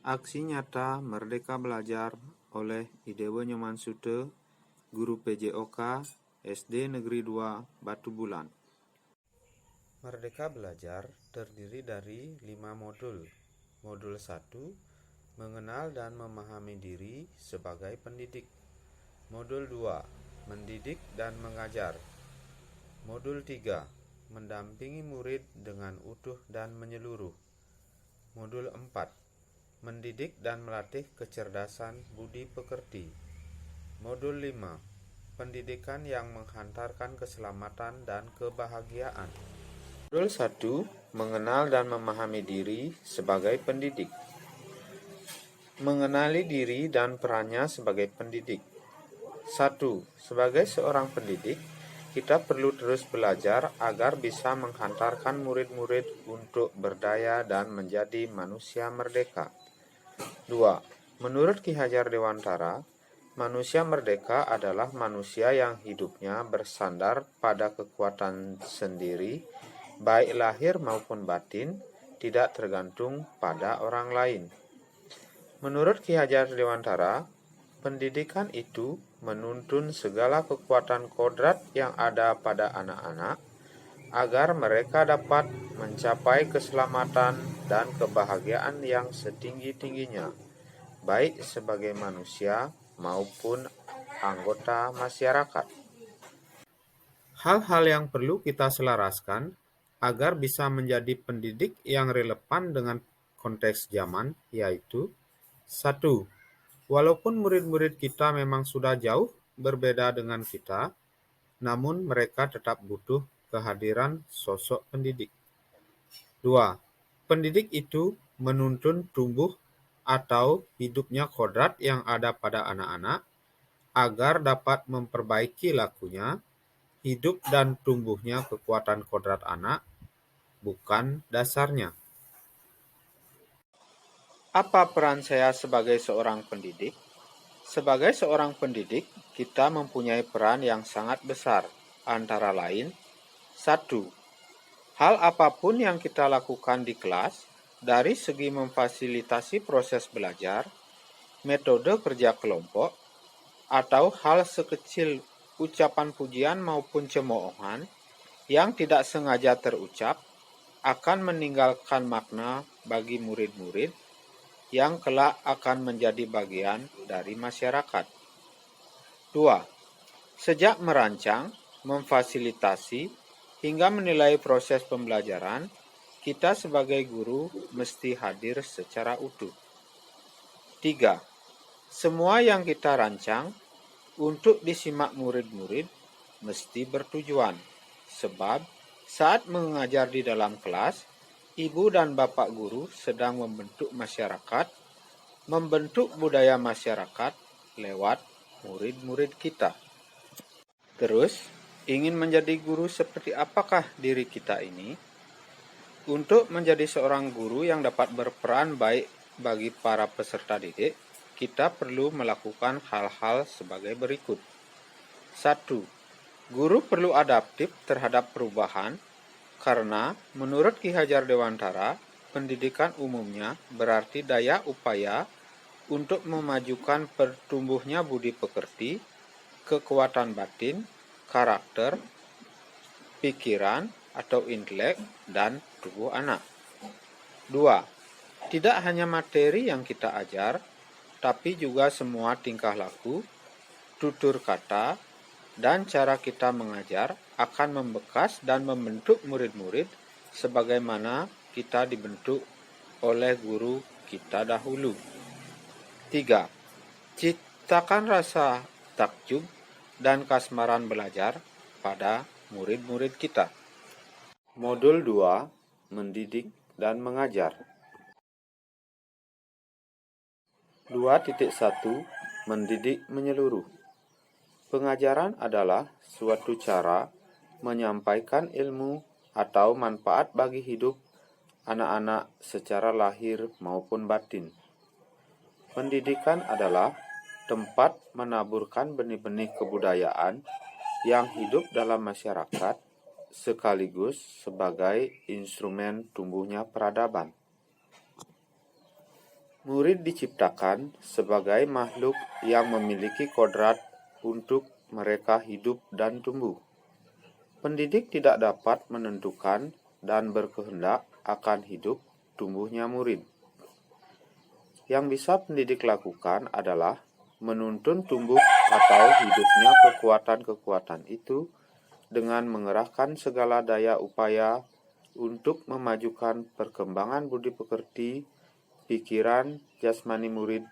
Aksi nyata Merdeka Belajar oleh Idewo Nyoman Sute, Guru PJOK, SD Negeri 2, Batu Bulan. Merdeka Belajar terdiri dari 5 modul. Modul 1, mengenal dan memahami diri sebagai pendidik. Modul 2, mendidik dan mengajar. Modul 3, mendampingi murid dengan utuh dan menyeluruh. Modul 4, mendidik dan melatih kecerdasan budi pekerti. Modul 5, pendidikan yang menghantarkan keselamatan dan kebahagiaan. Modul 1, mengenal dan memahami diri sebagai pendidik. Mengenali diri dan perannya sebagai pendidik. 1. Sebagai seorang pendidik, kita perlu terus belajar agar bisa menghantarkan murid-murid untuk berdaya dan menjadi manusia merdeka. 2. Menurut Ki Hajar Dewantara, manusia merdeka adalah manusia yang hidupnya bersandar pada kekuatan sendiri, baik lahir maupun batin, tidak tergantung pada orang lain. Menurut Ki Hajar Dewantara, pendidikan itu menuntun segala kekuatan kodrat yang ada pada anak-anak agar mereka dapat mencapai keselamatan dan kebahagiaan yang setinggi-tingginya, baik sebagai manusia maupun anggota masyarakat. Hal-hal yang perlu kita selaraskan agar bisa menjadi pendidik yang relevan dengan konteks zaman, yaitu 1. Walaupun murid-murid kita memang sudah jauh berbeda dengan kita, namun mereka tetap butuh kehadiran sosok pendidik. 2. Pendidik itu menuntun tumbuh atau hidupnya kodrat yang ada pada anak-anak agar dapat memperbaiki lakunya, hidup dan tumbuhnya kekuatan kodrat anak, bukan dasarnya. Apa peran saya sebagai seorang pendidik? Sebagai seorang pendidik, kita mempunyai peran yang sangat besar, antara lain 1. Hal apapun yang kita lakukan di kelas, dari segi memfasilitasi proses belajar, metode kerja kelompok, atau hal sekecil ucapan pujian maupun cemoohan yang tidak sengaja terucap, akan meninggalkan makna bagi murid-murid yang kelak akan menjadi bagian dari masyarakat. 2. Sejak merancang, memfasilitasi, hingga menilai proses pembelajaran, kita sebagai guru mesti hadir secara utuh. 3. Semua yang kita rancang untuk disimak murid-murid mesti bertujuan, sebab saat mengajar di dalam kelas, ibu dan bapak guru sedang membentuk masyarakat, membentuk budaya masyarakat lewat murid-murid kita. Terus, ingin menjadi guru seperti apakah diri kita ini? Untuk menjadi seorang guru yang dapat berperan baik bagi para peserta didik, kita perlu melakukan hal-hal sebagai berikut. 1. Guru perlu adaptif terhadap perubahan, karena menurut Ki Hajar Dewantara, pendidikan umumnya berarti daya upaya untuk memajukan pertumbuhnya budi pekerti, kekuatan batin, karakter, pikiran atau intelek, dan tubuh anak. 2. Tidak hanya materi yang kita ajar, tapi juga semua tingkah laku, tutur kata, dan cara kita mengajar akan membekas dan membentuk murid-murid sebagaimana kita dibentuk oleh guru kita dahulu. 3. Ciptakan rasa takjub dan kasmaran belajar pada murid-murid kita. Modul 2, mendidik dan mengajar. 2.1, mendidik menyeluruh. Pengajaran adalah suatu cara menyampaikan ilmu atau manfaat bagi hidup anak-anak secara lahir maupun batin. Pendidikan adalah tempat menaburkan benih-benih kebudayaan yang hidup dalam masyarakat, sekaligus sebagai instrumen tumbuhnya peradaban. Murid diciptakan sebagai makhluk yang memiliki kodrat untuk mereka hidup dan tumbuh. Pendidik tidak dapat menentukan dan berkehendak akan hidup tumbuhnya murid. Yang bisa pendidik lakukan adalah menuntun tumbuh atau hidupnya kekuatan-kekuatan itu dengan mengerahkan segala daya upaya untuk memajukan perkembangan budi pekerti, pikiran, jasmani murid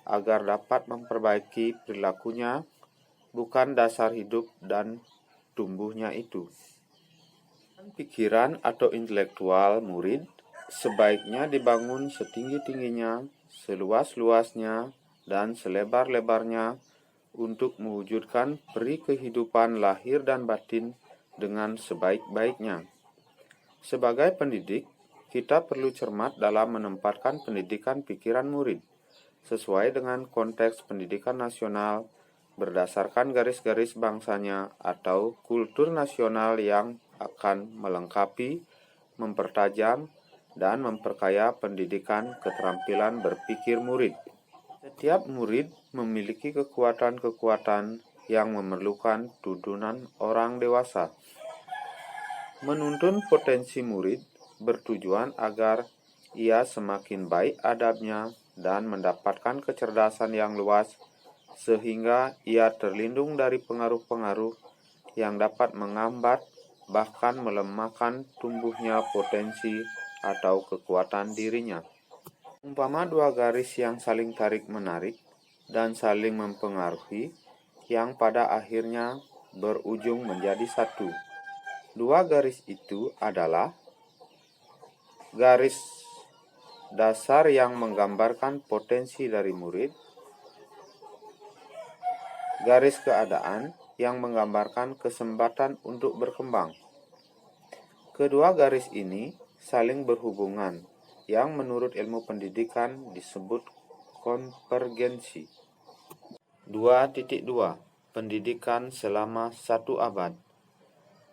agar dapat memperbaiki perilakunya, bukan dasar hidup dan tumbuhnya itu. Pikiran atau intelektual murid sebaiknya dibangun setinggi-tingginya, seluas-luasnya, dan selebar-lebarnya untuk mewujudkan peri kehidupan lahir dan batin dengan sebaik-baiknya. Sebagai pendidik, kita perlu cermat dalam menempatkan pendidikan pikiran murid sesuai dengan konteks pendidikan nasional berdasarkan garis-garis bangsanya atau kultur nasional yang akan melengkapi, mempertajam, dan memperkaya pendidikan keterampilan berpikir murid. Setiap murid memiliki kekuatan-kekuatan yang memerlukan tuntunan orang dewasa. Menuntun potensi murid bertujuan agar ia semakin baik adabnya dan mendapatkan kecerdasan yang luas sehingga ia terlindung dari pengaruh-pengaruh yang dapat menghambat bahkan melemahkan tumbuhnya potensi atau kekuatan dirinya. Umpama dua garis yang saling tarik-menarik dan saling mempengaruhi yang pada akhirnya berujung menjadi satu. Dua garis itu adalah garis dasar yang menggambarkan potensi dari murid, garis keadaan yang menggambarkan kesempatan untuk berkembang. Kedua garis ini saling berhubungan, yang menurut ilmu pendidikan disebut konvergensi. 2.2 Pendidikan selama 1 abad.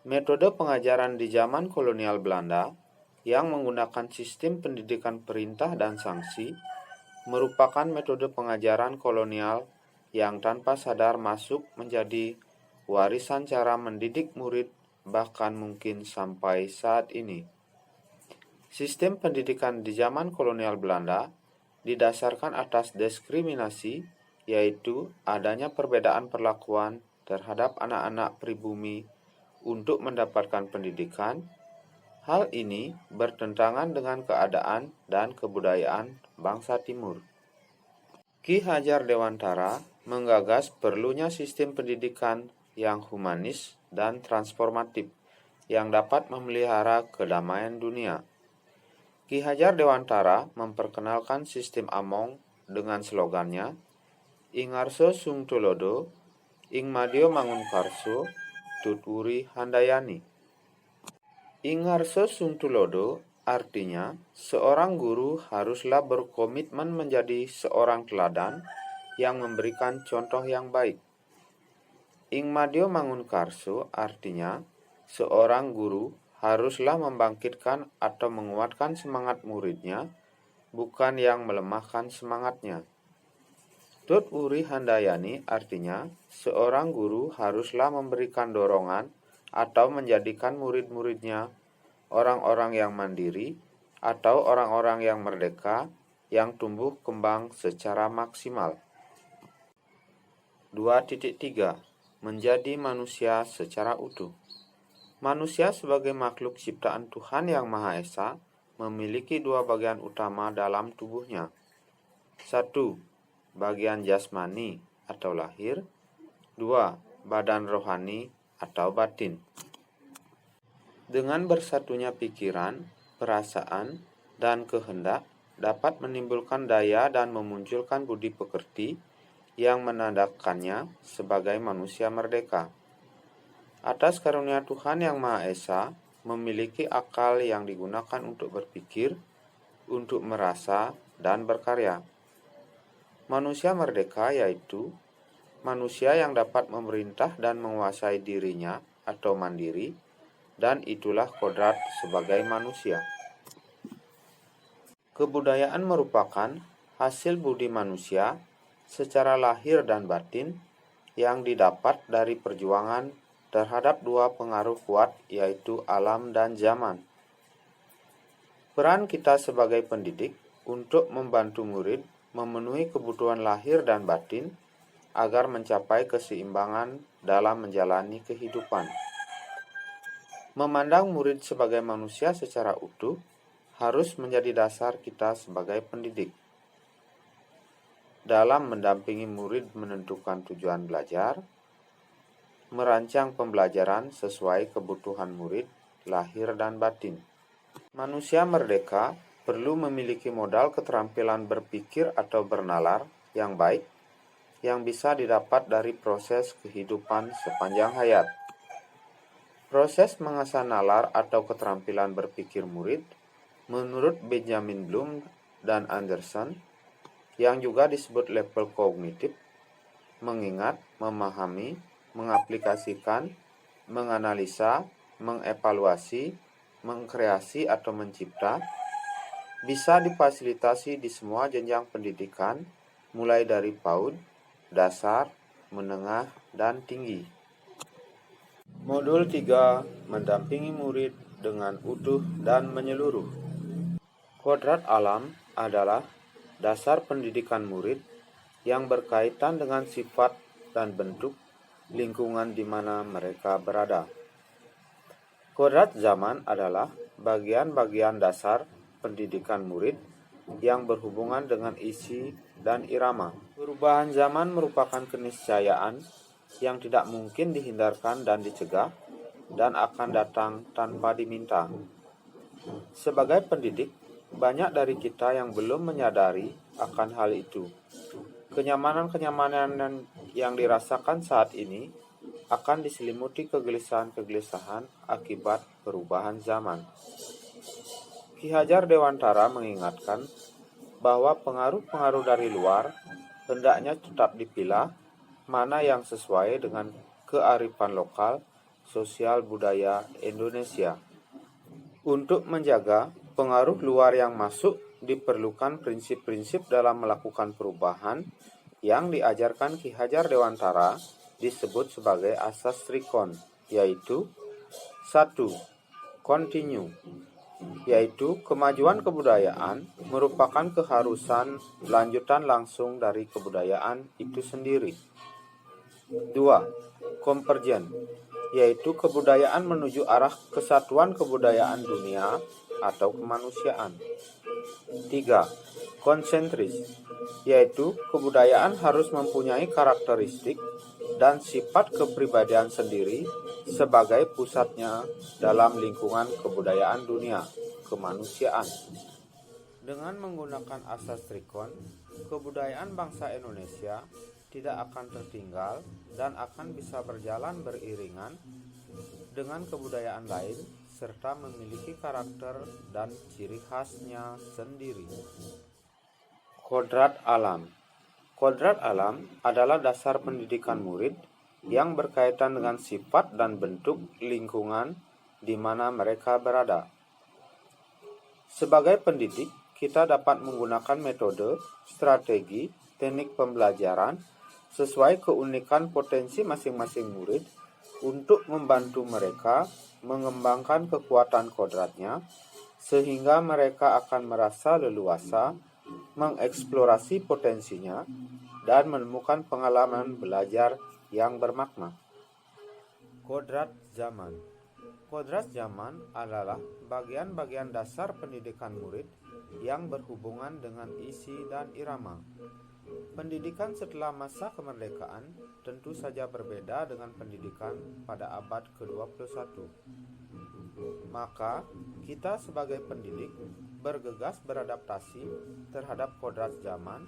Metode pengajaran di zaman kolonial Belanda yang menggunakan sistem pendidikan perintah dan sanksi merupakan metode pengajaran kolonial yang tanpa sadar masuk menjadi warisan cara mendidik murid bahkan mungkin sampai saat ini. Sistem pendidikan di zaman kolonial Belanda didasarkan atas diskriminasi, yaitu adanya perbedaan perlakuan terhadap anak-anak pribumi untuk mendapatkan pendidikan. Hal ini bertentangan dengan keadaan dan kebudayaan bangsa Timur. Ki Hajar Dewantara menggagas perlunya sistem pendidikan yang humanis dan transformatif yang dapat memelihara kedamaian dunia. Ki Hajar Dewantara memperkenalkan sistem Among dengan slogannya, Ingarso Sung Tulodo, Ing Madio Mangunkarso, Tuturi Handayani. Ingarso Sung Tulodo artinya seorang guru haruslah berkomitmen menjadi seorang teladan yang memberikan contoh yang baik. Ing Madio Mangunkarso artinya seorang guru haruslah membangkitkan atau menguatkan semangat muridnya, bukan yang melemahkan semangatnya. Tut Uri Handayani artinya seorang guru haruslah memberikan dorongan atau menjadikan murid-muridnya orang-orang yang mandiri atau orang-orang yang merdeka yang tumbuh kembang secara maksimal. 2.3 Menjadi manusia secara utuh. Manusia sebagai makhluk ciptaan Tuhan Yang Maha Esa memiliki dua bagian utama dalam tubuhnya. 1. Bagian jasmani atau lahir. 2. Badan rohani atau batin. Dengan bersatunya pikiran, perasaan, dan kehendak dapat menimbulkan daya dan memunculkan budi pekerti yang menandakannya sebagai manusia merdeka. Atas karunia Tuhan Yang Maha Esa memiliki akal yang digunakan untuk berpikir, untuk merasa, dan berkarya. Manusia merdeka yaitu manusia yang dapat memerintah dan menguasai dirinya atau mandiri, dan itulah kodrat sebagai manusia. Kebudayaan merupakan hasil budi manusia secara lahir dan batin yang didapat dari perjuangan terhadap dua pengaruh kuat, yaitu alam dan zaman. Peran kita sebagai pendidik untuk membantu murid memenuhi kebutuhan lahir dan batin agar mencapai keseimbangan dalam menjalani kehidupan. Memandang murid sebagai manusia secara utuh harus menjadi dasar kita sebagai pendidik. Dalam mendampingi murid menentukan tujuan belajar, merancang pembelajaran sesuai kebutuhan murid lahir dan batin. Manusia merdeka perlu memiliki modal keterampilan berpikir atau bernalar yang baik yang bisa didapat dari proses kehidupan sepanjang hayat. Proses mengasah nalar atau keterampilan berpikir murid menurut Benjamin Bloom dan Anderson, yang juga disebut level kognitif, mengingat, memahami, mengaplikasikan, menganalisa, mengevaluasi, mengkreasi atau mencipta, bisa difasilitasi di semua jenjang pendidikan, mulai dari PAUD, dasar, menengah, dan tinggi. Modul 3, mendampingi murid dengan utuh dan menyeluruh. Kodrat alam adalah dasar pendidikan murid yang berkaitan dengan sifat dan bentuk lingkungan di mana mereka berada. Kodrat zaman adalah bagian-bagian dasar pendidikan murid yang berhubungan dengan isi dan irama. Perubahan zaman merupakan keniscayaan yang tidak mungkin dihindarkan dan dicegah dan akan datang tanpa diminta. Sebagai pendidik, banyak dari kita yang belum menyadari akan hal itu. Kenyamanan-kenyamanan yang dirasakan saat ini akan diselimuti kegelisahan-kegelisahan akibat perubahan zaman. Ki Hajar Dewantara mengingatkan bahwa pengaruh-pengaruh dari luar hendaknya tetap dipilah mana yang sesuai dengan kearifan lokal, sosial budaya Indonesia. Untuk menjaga pengaruh luar yang masuk, diperlukan prinsip-prinsip dalam melakukan perubahan yang diajarkan Ki Hajar Dewantara disebut sebagai asas Trikon, yaitu 1. Continue, yaitu kemajuan kebudayaan merupakan keharusan lanjutan langsung dari kebudayaan itu sendiri. 2. Convergent, yaitu kebudayaan menuju arah kesatuan kebudayaan dunia atau kemanusiaan. 3. Konsentris, yaitu kebudayaan harus mempunyai karakteristik dan sifat kepribadian sendiri sebagai pusatnya dalam lingkungan kebudayaan dunia, kemanusiaan. Dengan menggunakan asas Trikon, kebudayaan bangsa Indonesia tidak akan tertinggal dan akan bisa berjalan beriringan dengan kebudayaan lain serta memiliki karakter dan ciri khasnya sendiri. Kodrat alam. Kodrat alam adalah dasar pendidikan murid yang berkaitan dengan sifat dan bentuk lingkungan di mana mereka berada. Sebagai pendidik, kita dapat menggunakan metode, strategi, teknik pembelajaran sesuai keunikan potensi masing-masing murid untuk membantu mereka mengembangkan kekuatan kodratnya sehingga mereka akan merasa leluasa mengeksplorasi potensinya dan menemukan pengalaman belajar yang bermakna. Kodrat zaman. Kodrat zaman adalah bagian-bagian dasar pendidikan murid yang berhubungan dengan isi dan irama. Pendidikan setelah masa kemerdekaan tentu saja berbeda dengan pendidikan pada abad ke-21. Maka, kita sebagai pendidik bergegas beradaptasi terhadap kodrat zaman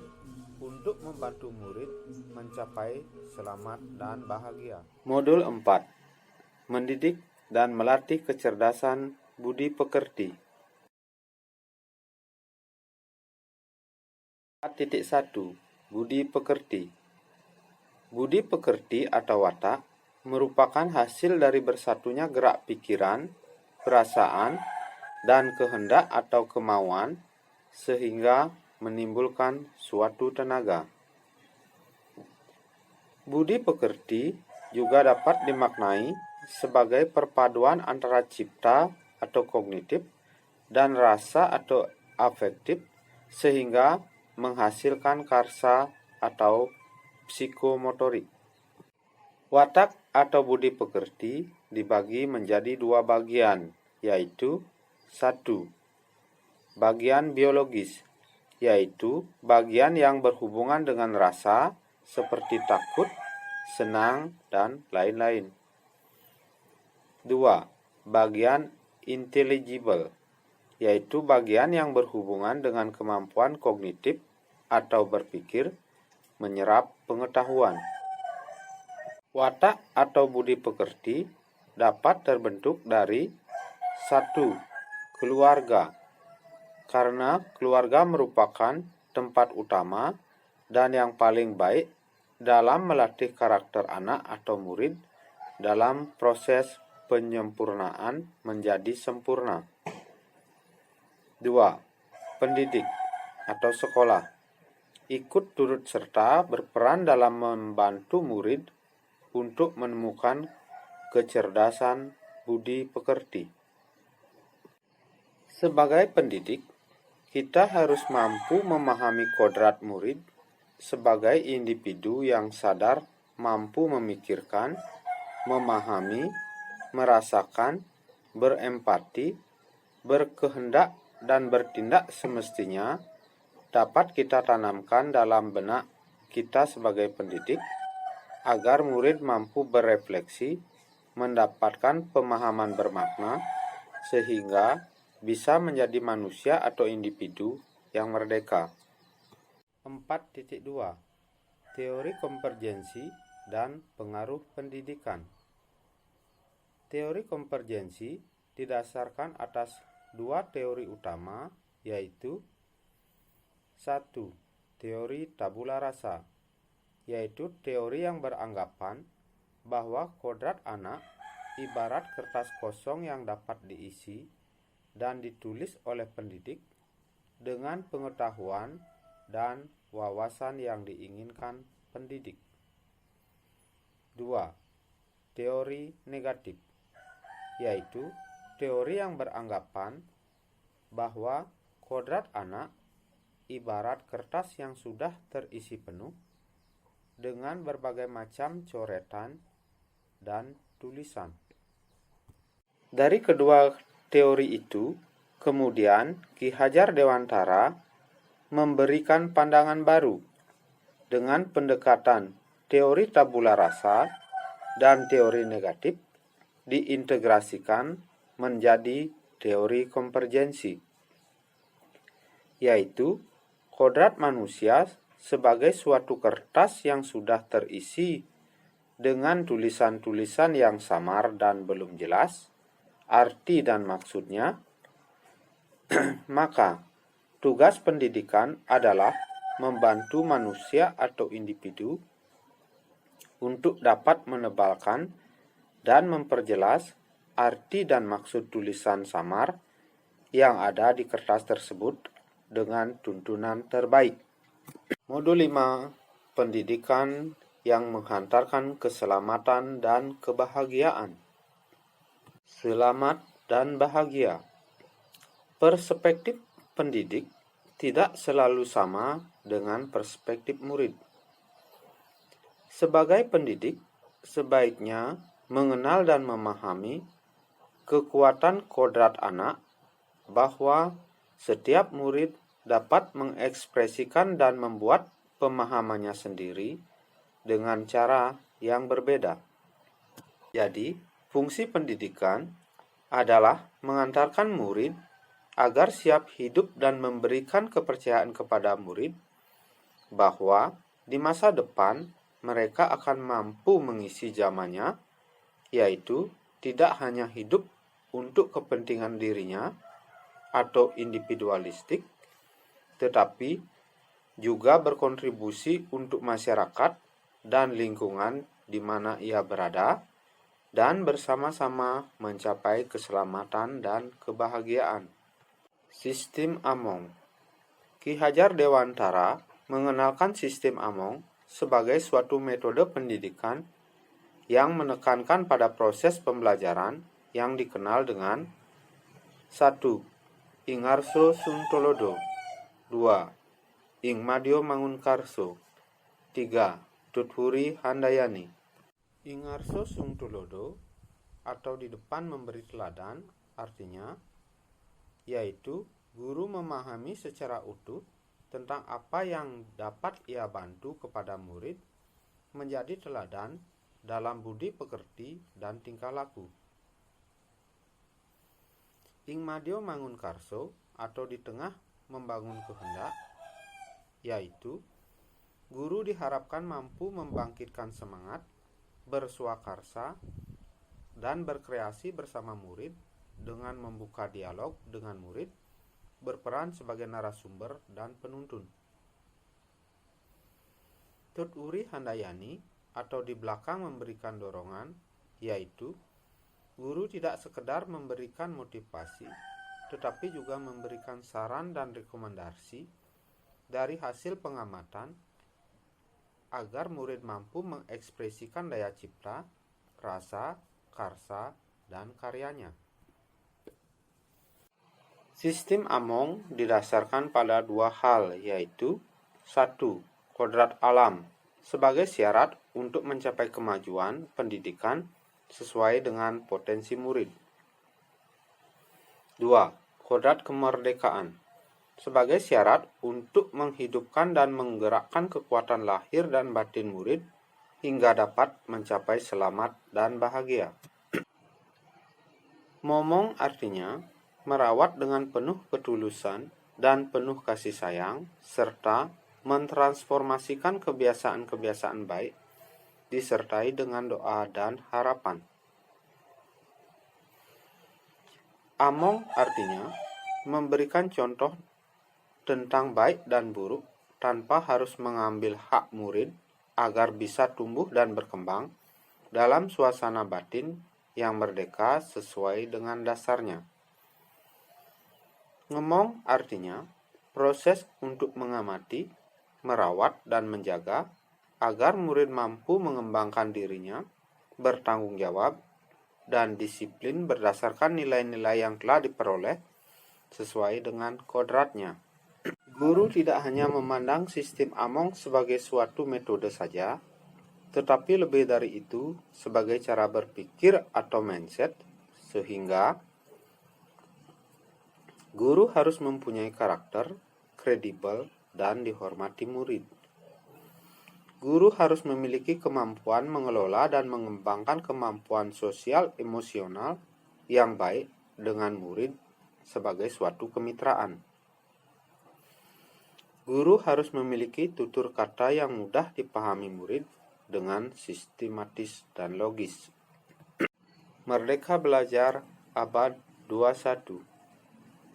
untuk membantu murid mencapai selamat dan bahagia. Modul 4. Mendidik dan melatih kecerdasan budi pekerti. 4.1. Budi pekerti. Budi pekerti atau watak merupakan hasil dari bersatunya gerak pikiran, perasaan, dan kehendak atau kemauan sehingga menimbulkan suatu tenaga. Budi pekerti juga dapat dimaknai sebagai perpaduan antara cipta atau kognitif dan rasa atau afektif sehingga menghasilkan karsa atau psikomotorik. Watak atau budi pekerti dibagi menjadi dua bagian, yaitu 1. Bagian biologis, yaitu bagian yang berhubungan dengan rasa seperti takut, senang, dan lain-lain. 2. Bagian intelligible, yaitu bagian yang berhubungan dengan kemampuan kognitif atau berpikir, menyerap pengetahuan. Watak atau budi pekerti dapat terbentuk dari 1. Keluarga, karena keluarga merupakan tempat utama dan yang paling baik dalam melatih karakter anak atau murid dalam proses penyempurnaan menjadi sempurna. 2. Pendidik atau sekolah ikut turut serta berperan dalam membantu murid untuk menemukan kecerdasan budi pekerti. Sebagai pendidik, kita harus mampu memahami kodrat murid sebagai individu yang sadar, mampu memikirkan, memahami, merasakan, berempati, berkehendak, dan bertindak semestinya dapat kita tanamkan dalam benak kita sebagai pendidik agar murid mampu berefleksi, mendapatkan pemahaman bermakna, sehingga bisa menjadi manusia atau individu yang merdeka. 4.2 Teori konvergensi dan pengaruh pendidikan. Teori konvergensi didasarkan atas dua teori utama, yaitu 1. Teori tabula rasa, yaitu teori yang beranggapan bahwa kodrat anak ibarat kertas kosong yang dapat diisi dan ditulis oleh pendidik dengan pengetahuan dan wawasan yang diinginkan pendidik. 2. Teori negatif, yaitu teori yang beranggapan bahwa kodrat anak ibarat kertas yang sudah terisi penuh dengan berbagai macam coretan dan tulisan. Dari kedua teori itu, kemudian Ki Hajar Dewantara memberikan pandangan baru dengan pendekatan teori tabula rasa dan teori negatif diintegrasikan menjadi teori konvergensi, yaitu kodrat manusia sebagai suatu kertas yang sudah terisi dengan tulisan-tulisan yang samar dan belum jelas arti dan maksudnya, maka tugas pendidikan adalah membantu manusia atau individu untuk dapat menebalkan dan memperjelas arti dan maksud tulisan samar yang ada di kertas tersebut dengan tuntunan terbaik. Modul 5. Pendidikan yang menghantarkan keselamatan dan kebahagiaan. Selamat dan bahagia. Perspektif pendidik tidak selalu sama dengan perspektif murid. Sebagai pendidik, sebaiknya mengenal dan memahami kekuatan kodrat anak bahwa setiap murid dapat mengekspresikan dan membuat pemahamannya sendiri dengan cara yang berbeda. Jadi, fungsi pendidikan adalah mengantarkan murid agar siap hidup dan memberikan kepercayaan kepada murid bahwa di masa depan mereka akan mampu mengisi zamannya, yaitu tidak hanya hidup untuk kepentingan dirinya atau individualistik, tetapi juga berkontribusi untuk masyarakat dan lingkungan di mana ia berada, dan bersama-sama mencapai keselamatan dan kebahagiaan. Sistem Among. Ki Hajar Dewantara mengenalkan sistem Among sebagai suatu metode pendidikan yang menekankan pada proses pembelajaran yang dikenal dengan 1. Ingarso Sungtolodo 2. Ingmadio Mangunkarso 3. Tuthuri Handayani. Ingarso Sungtolodo atau di depan memberi teladan artinya yaitu guru memahami secara utuh tentang apa yang dapat ia bantu kepada murid menjadi teladan dalam budi pekerti dan tingkah laku. Ingmadio Mangunkarso atau di tengah membangun kehendak, yaitu guru diharapkan mampu membangkitkan semangat, berswakarsa, dan berkreasi bersama murid dengan membuka dialog dengan murid, berperan sebagai narasumber dan penuntun. Tuthuri Handayani atau di belakang memberikan dorongan, yaitu guru tidak sekedar memberikan motivasi, tetapi juga memberikan saran dan rekomendasi dari hasil pengamatan agar murid mampu mengekspresikan daya cipta, rasa, karsa, dan karyanya. Sistem Among didasarkan pada dua hal, yaitu 1. Kodrat alam sebagai syarat untuk mencapai kemajuan pendidikan sesuai dengan potensi murid. 2. Kodrat kemerdekaan sebagai syarat untuk menghidupkan dan menggerakkan kekuatan lahir dan batin murid hingga dapat mencapai selamat dan bahagia. Momong artinya merawat dengan penuh ketulusan dan penuh kasih sayang, serta mentransformasikan kebiasaan-kebiasaan baik disertai dengan doa dan harapan. Among artinya memberikan contoh tentang baik dan buruk tanpa harus mengambil hak murid agar bisa tumbuh dan berkembang dalam suasana batin yang merdeka sesuai dengan dasarnya. Ngemong artinya proses untuk mengamati, merawat, dan menjaga agar murid mampu mengembangkan dirinya, bertanggung jawab, dan disiplin berdasarkan nilai-nilai yang telah diperoleh sesuai dengan kodratnya. Guru tidak hanya memandang sistem Among sebagai suatu metode saja, tetapi lebih dari itu sebagai cara berpikir atau mindset, sehingga guru harus mempunyai karakter, kredibel, dan dihormati murid. Guru harus memiliki kemampuan mengelola dan mengembangkan kemampuan sosial emosional yang baik dengan murid sebagai suatu kemitraan. Guru harus memiliki tutur kata yang mudah dipahami murid dengan sistematis dan logis. Merdeka Belajar Abad 21.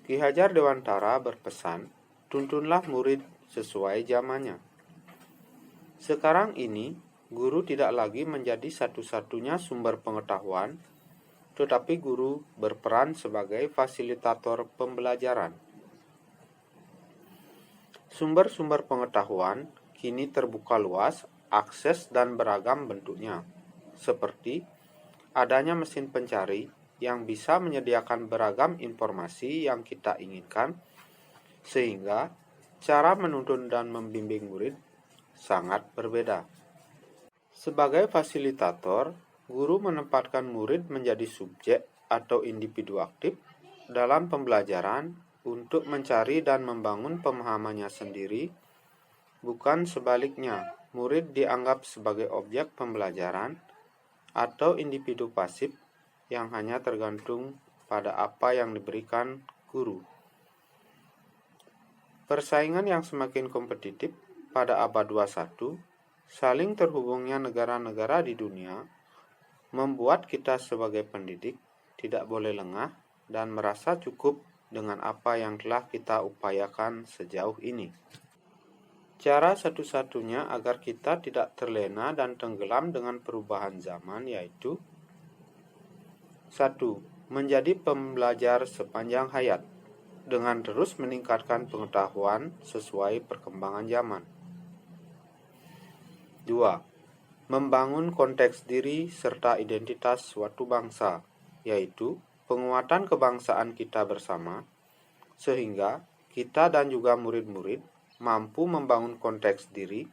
Ki Hajar Dewantara berpesan, tuntunlah murid sesuai zamannya. Sekarang ini, guru tidak lagi menjadi satu-satunya sumber pengetahuan, tetapi guru berperan sebagai fasilitator pembelajaran. Sumber-sumber pengetahuan kini terbuka luas, akses dan beragam bentuknya, seperti adanya mesin pencari yang bisa menyediakan beragam informasi yang kita inginkan, sehingga cara menuntun dan membimbing murid sangat berbeda. Sebagai fasilitator, guru menempatkan murid menjadi subjek atau individu aktif dalam pembelajaran untuk mencari dan membangun pemahamannya sendiri, bukan sebaliknya, murid dianggap sebagai objek pembelajaran atau individu pasif yang hanya tergantung pada apa yang diberikan guru. Persaingan yang semakin kompetitif pada abad 21, saling terhubungnya negara-negara di dunia, membuat kita sebagai pendidik tidak boleh lengah dan merasa cukup dengan apa yang telah kita upayakan sejauh ini. Cara satu-satunya agar kita tidak terlena dan tenggelam dengan perubahan zaman yaitu 1. Menjadi pembelajar sepanjang hayat. dengan terus meningkatkan pengetahuan sesuai perkembangan zaman. 2. Membangun konteks diri serta identitas suatu bangsa, yaitu penguatan kebangsaan kita bersama, sehingga kita dan juga murid-murid mampu membangun konteks diri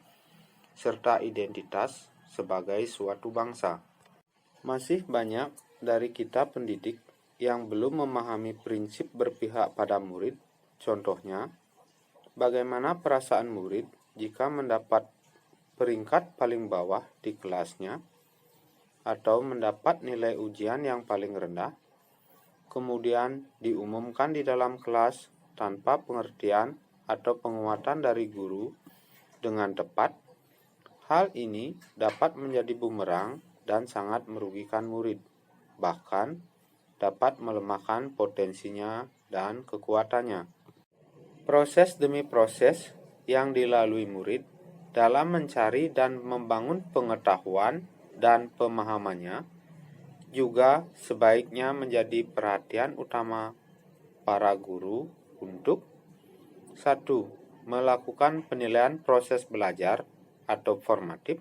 serta identitas sebagai suatu bangsa. Masih banyak dari kita pendidik yang belum memahami prinsip berpihak pada murid. Contohnya, bagaimana perasaan murid jika mendapat peringkat paling bawah di kelasnya atau mendapat nilai ujian yang paling rendah, kemudian diumumkan di dalam kelas tanpa pengertian atau penguatan dari guru dengan tepat. Hal ini dapat menjadi bumerang dan sangat merugikan murid, bahkan dapat melemahkan potensinya dan kekuatannya. Proses demi proses yang dilalui murid dalam mencari dan membangun pengetahuan dan pemahamannya juga sebaiknya menjadi perhatian utama para guru untuk 1. Melakukan penilaian proses belajar atau formatif,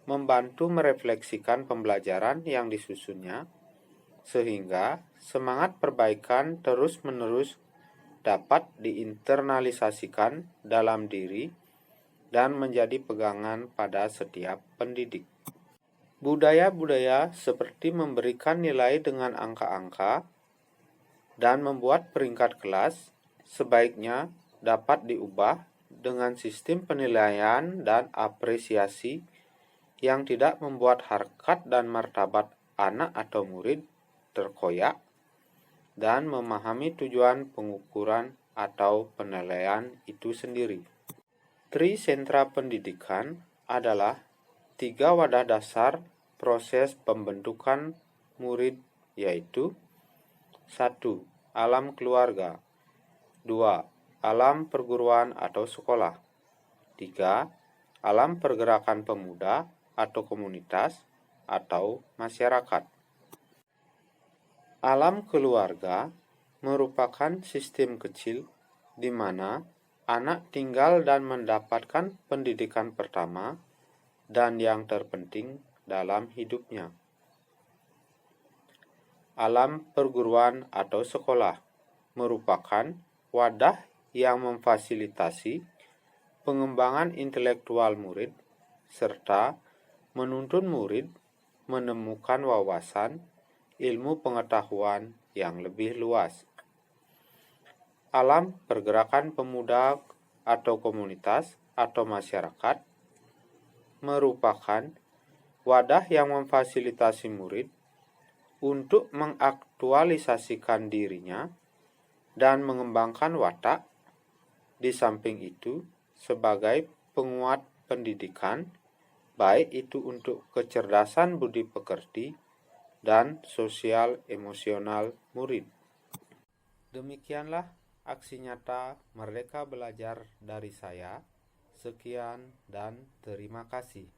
membantu merefleksikan pembelajaran yang disusunnya, sehingga semangat perbaikan terus-menerus dapat diinternalisasikan dalam diri dan menjadi pegangan pada setiap pendidik. Budaya-budaya seperti memberikan nilai dengan angka-angka dan membuat peringkat kelas sebaiknya dapat diubah dengan sistem penilaian dan apresiasi yang tidak membuat harkat dan martabat anak atau murid terkoyak dan memahami tujuan pengukuran atau penilaian itu sendiri. Trisentra pendidikan adalah 3 wadah dasar proses pembentukan murid, yaitu 1. Alam keluarga, 2. Alam perguruan atau sekolah, 3. Alam pergerakan pemuda atau komunitas atau masyarakat. Alam keluarga merupakan sistem kecil di mana anak tinggal dan mendapatkan pendidikan pertama dan yang terpenting dalam hidupnya. Alam perguruan atau sekolah merupakan wadah yang memfasilitasi pengembangan intelektual murid serta menuntun murid menemukan wawasan ilmu pengetahuan yang lebih luas. Alam pergerakan pemuda atau komunitas atau masyarakat merupakan wadah yang memfasilitasi murid untuk mengaktualisasikan dirinya dan mengembangkan watak. Di samping itu, sebagai penguat pendidikan, baik itu untuk kecerdasan budi pekerti dan sosial emosional murid. Demikianlah aksi nyata Merdeka Belajar dari saya. Sekian dan terima kasih.